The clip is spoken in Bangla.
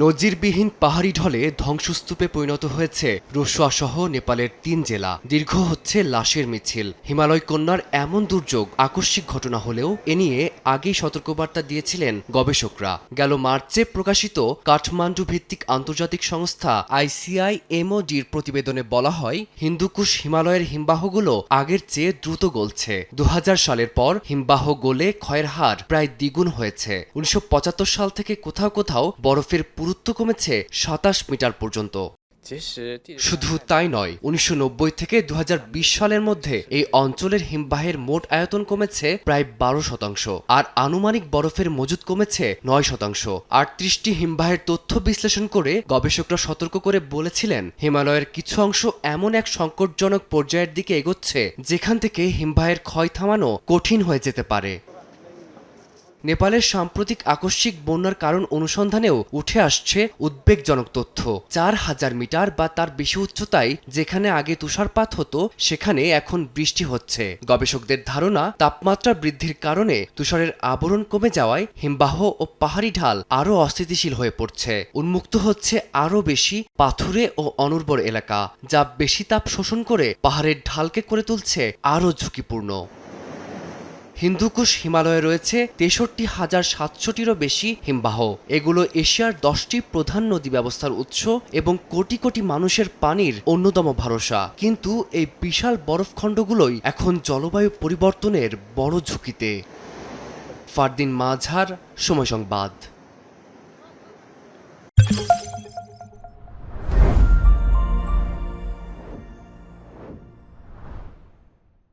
নজিরবিহীন পাহাড়ি ঢলে ধ্বংসস্তূপে পরিণত হয়েছে রসুয়া সহ নেপালের ৩ জেলা। দীর্ঘ হচ্ছে লাশের মিছিল। হিমালয় কন্যার এমন দুর্যোগ আকস্মিক ঘটনা হলেও এ নিয়ে আগেই সতর্কবার্তা দিয়েছিলেন গবেষকরা। গেল মার্চে প্রকাশিত কাঠমান্ডু ভিত্তিক আন্তর্জাতিক সংস্থা ICIMODর প্রতিবেদনে বলা হয়, হিন্দুকুশ হিমালয়ের হিমবাহগুলো আগের চেয়ে দ্রুত গলছে। ২০০০ সালের পর হিমবাহ গলে ক্ষয়ের হার প্রায় দ্বিগুণ হয়েছে। ১৯৭৫ সাল থেকে কোথাও কোথাও বরফের পুরুত্ব কমেছে ২৭ মিটার পর্যন্ত। শুধু তাই নয়, ১৯৯০ থেকে ২০২০ সালের মধ্যে এই অঞ্চলের হিমবাহের মোট আয়তন কমেছে প্রায় ১২%, আর আনুমানিক বরফের মজুদ কমেছে ৯%। ৩৮টি হিমবাহের তথ্য বিশ্লেষণ করে গবেষকরা সতর্ক করে বলেছিলেন, হিমালয়ের কিছু অংশ এমন এক সংকটজনক পর্যায়ের দিকে এগোচ্ছে যেখান থেকে হিমবাহের ক্ষয় থামানো কঠিন হয়ে যেতে পারে। নেপালের সাম্প্রতিক আকস্মিক বন্যার কারণ অনুসন্ধানেও উঠে আসছে উদ্বেগজনক তথ্য। ৪,০০০ মিটার বা তার বেশি উচ্চতায় যেখানে আগে তুষারপাত হতো, সেখানে এখন বৃষ্টি হচ্ছে। গবেষকদের ধারণা, তাপমাত্রা বৃদ্ধির কারণে তুষারের আবরণ কমে যাওয়ায় হিমবাহ ও পাহাড়ি ঢাল আরও অস্থিতিশীল হয়ে পড়ছে। উন্মুক্ত হচ্ছে আরও বেশি পাথুরে ও অনুর্বর এলাকা, যা বেশি তাপ শোষণ করে পাহাড়ের ঢালকে করে তুলছে আরও ঝুঁকিপূর্ণ। হিন্দুকুশ হিমালয়ে রয়েছে ৬৩,৭০০টিরও বেশি হিমবাহ। এগুলো এশিয়ার 10টি প্রধান নদী ব্যবস্থার উৎস এবং কোটি কোটি মানুষের পানির অন্যতম ভরসা। কিন্তু এই বিশাল বরফখণ্ডগুলোই এখন জলবায়ু পরিবর্তনের বড় ঝুঁকিতে। ফারদিন মাঝার, সময় সংবাদ।